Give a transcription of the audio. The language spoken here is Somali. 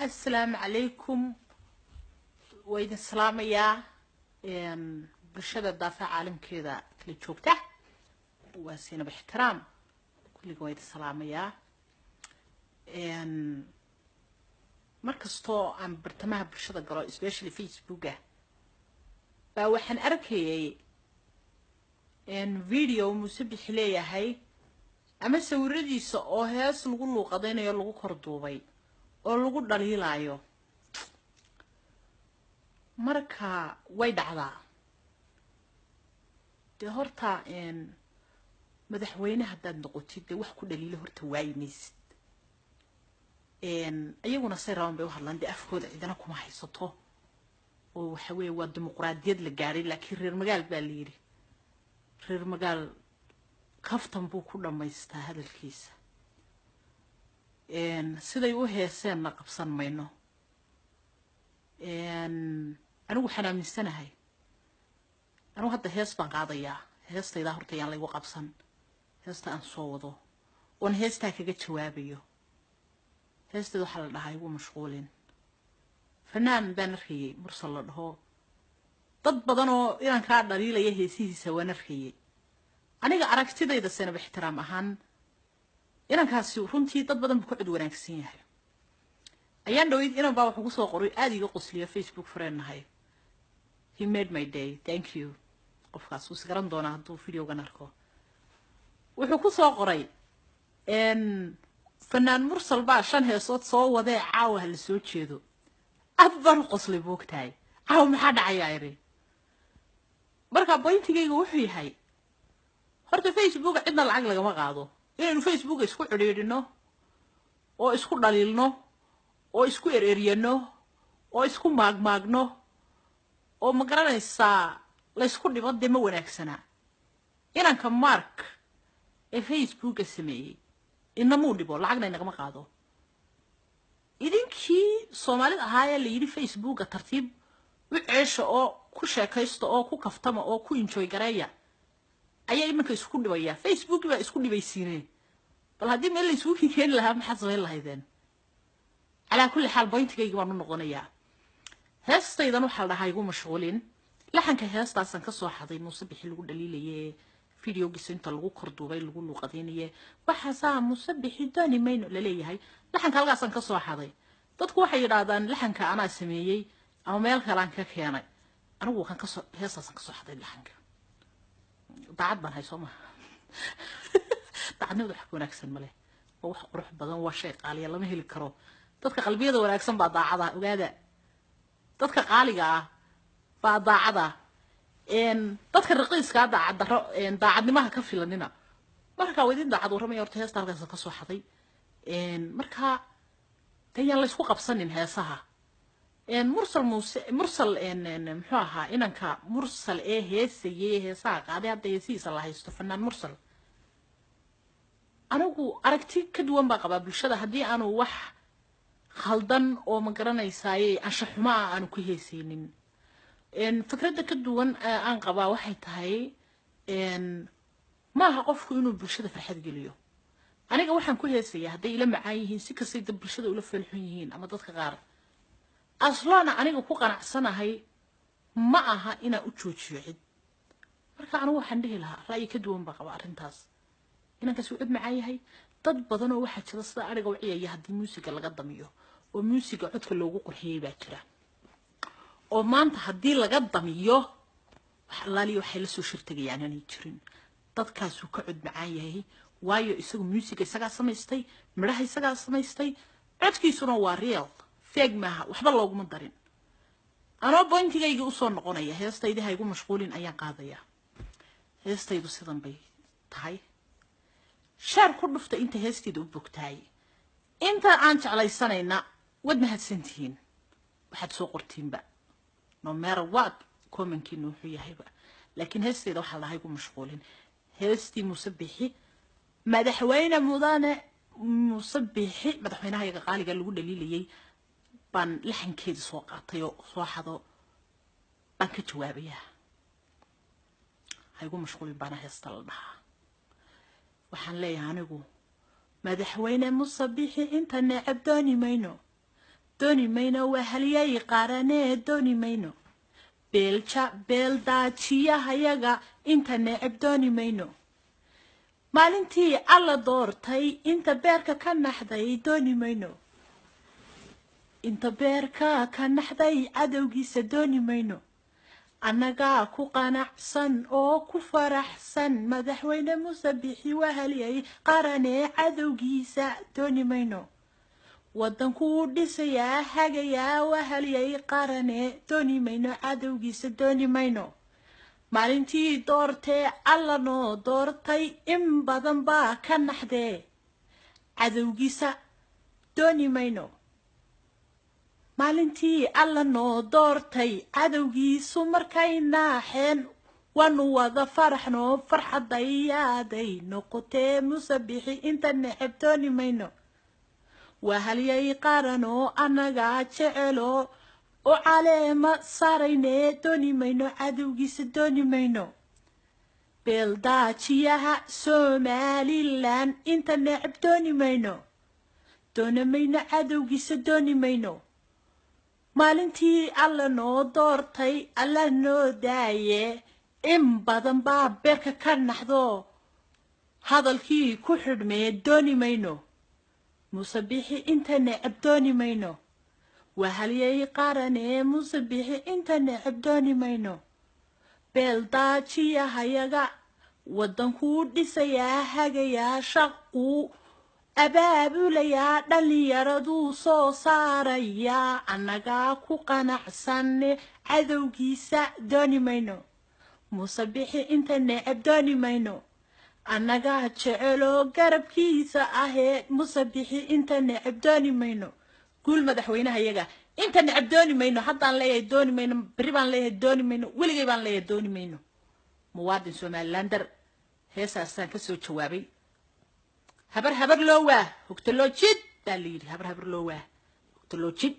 السلام عليكم وإذا السلام يا برشاد الدافع عالم كذا كل شوكته وسينا باحترام كل قويد السلام يا مركز تو عم برتمها برشاد القراء especially فيسبوكه فوحن أركي فيديو مسبح ليا هاي أما سوردي سأوها سلقوا قضينا يلقوا كردوبي oo lagu dhaliilaayo marka way dhacdaa de horta madaxweynaha haddaad noqotid de wax ku dhaliilo horta waaymaysid ayaguna say rabaan bay u hadlaan de afkooda cidana kuma haysato oo waxa weeye waa dimuqraadiyad la gaaray laakiin reer magaal baa la yidhi reer magaal kaftan buu ku dhammaystaa hadalkiisa siday u heeseenna qabsan mayno anigu waxaan aaminsanahay anigu hadda hees baan qaadayaa heestaydaa horta yaan laygu qabsan heesta aan soo wado oon heestaa kaga jawaabayo heesteeda waxaa la dhahaa igu mashquulin fanaan baan arkayey mursal la dhaho dad badan oo inaan kaa dhaliilaya heesihiisa waan arkayey aniga aragtidayda seenaba ixtiraam ahaan inankaasi runtii dad badan buu ku cid wanaagsan yahay ayaan dhaweyd inan baa wuxuu ku soo qoray aad iga qosliya Facebook friend-nahay he made my day thank you qofkaas uu garan doonaa hadduu videogan arko wuxuu ku soo qoray fanaan mursal baa 5 heesood soo waday caawa la soo jeedo aad baan qosli boogtahay caawa maxaa dhacaya ayri marka pointigaygu wuxuu yahay horta Facebook cidna lacag lagama qaado inaynu Facebook isku xidhiidhino oo isku dhaliilno oo isku ereeriyano oo isku maagmaagno oo ma garanaysaa la isku dhibo dema wanaagsana inanka mark ee Facebook sameeyay inamuu dhibo lacagna inagama qaado idinkii Soomaalida ahaa la yiri Facebook tartiib u ceesho oo ku sheekaysto oo ku kaftama oo ku enjoy gareeya ayaa imanka isku dhibaya Facebook baa isku dhibaysiinay bal hadii meel la isku keen lahaa maxaa sameyn lahaydeen ala kulli xaal pointigayga waan noqonayaa heestaydan waxa la dhahaa igu mashquulin laxanka heestaasan ka soo xaday musabixi lagu dhaliilayay videogiisa inta lagu korduubay lagu luqadeynayay waxa saa musabixi dooni mayno la leeyahay laxanka halkaasan ka soo xaday dadku waxay yiraahdaan laxanka ana sameeyay ama meel kale aan ka keenay anigu kan ka soo heestaasan ka soo xaday laxanka بعد ما هي سوما بعدنا وضح كون أحسن مله وروح بدن وشيء قال يلا ما هي الكرو تذكر قلبي ذا ولا أحسن بعد عضا وقاعدة تذكر قالي بعد عضا إن تذكر الرقيس قاعدة عض إن بعد ما هكفي لنا مركا ودين ده عضو رمي يرتهز ترجع كسو حظي إن مركا تيجي الله يسوق بصن إنها صها إن مرسل إن محاها إنك مرسل إيه سيء ساق عادي عاد يسيس الله يستفنان مرسل أنا أركتي كدوان بقى بالشدة هدي أنا وح خلدن أو مقرنا يساي أشح ما أنا كهيسين إن فكرة كدوان أنقبا واحد هاي إن ما هقف إنه بالشدة في حد قليو أنا جوحن كهيسية هدي لما عايهين سكسيد بالشدة ولا في الحين أما ضد غار أصلاً أنا كوكا نحسنا هاي معها إنا أتشوش عد مركا أنا واحد لها رأي كدوان بقى وارنتاس إنا كسوعد معايا هاي تضبطنا واحد شخص أنا قوعية يهدي الموسيقى اللي قدميه وموسيقى عدك اللي وقوق الحياة باكرة وما أنت هدي اللي قدميه وحلالي وحيلسو شرتقي يعني أنا يتشرين تضكاسو كعد معايا هاي وايو يساقو موسيقى يساقا سميستي مراح يساقا سميستي عدك يسونا واريال فيق معها وحبا الله قم الدارين أنا بوينتي جاي أصلا نقونية هيستيدي هيكون مشغولين أيام قاضية هيستيدو سيدان بي تاي شار كل نفط أنت هيستيدو بوكتاي أنت أنت على السنة ود ما هتسنتين وحد سوقرتين بقى no matter what كومن كينو هي هيبقى لكن هيستيدو حلا هيكون مشغولين هيستي مسبحي مدحوينا مضانة مسبحي مدحوينا هي قالي قال له دليلي بان لحن كيد سوق عطيو صاحدو بان كجوابيه هيقول مشغول بانا هيستلدها waxaan leeyahay anigu madaxweyne musabixi inta neecab dooni mayno دوني مينو وهليي قارني دوني مينو beeldaajiya hayaga inta necab dooni mayno maalintii alla doortay inta beerka ka naxday dooni mayno inta beerka ka naxday cadowgiisa dooni mayno annagaa ku qanacsan oo ku faraxsan madaxweyne Muuse Bixi wahaliyay qaranee cadowgiisa dooni mayno waddanku dhisayaa hagayaa wahaliyay qaranee dooni mayno cadowgiisa dooni mayno maalintii doortee alla noo doortay in badan baa ka naxdee cadowgiisa dooni mayno maalintii alla noo doortay cadowgiisu markay naaxeen waanu wada faraxno farxadayaaday noqotee Muuse Bixi inta necab dooni mayno wahaliyay qaranoo annagaa jecelo oo caleema saarayne dooni mayno cadowgiisa dooni mayno beeldaajiyaha Somaliland inta necab dooni mayno cadowgiisa dooni mayno maalintii alla noo doortay alla noo daaye in badan baa beerka ka naxdo hadalkii ku xidhmee dooni mayno Muuse Bixi inta necab dooni mayno wahaliyay qaranee Muuse Bixi inta necab dooni mayno beeldaajiya hayaga waddanku dhisayaa hagayaa shaqu abaabulayaa dhallinyaraduu soo saarayaa annagaa ku qanacsan cadowgiisa dooni mayno Muuse Bixi inta necab dooni mayno annagaa jecelo garabkiisa ahee Muuse Bixi inta necab dooni mayno guul madaxweynaha iyaga inta necab dooni mayno haddaan leeyahay dooni mayno beri baan leeyahay dooni mayno weligay baan leeyahay dooni mayno muwaadin Somalilander heesaasaan ka soo jawaabay habar loo waa hogta loo jid baa la yidhi habar loo waa hogta loo jid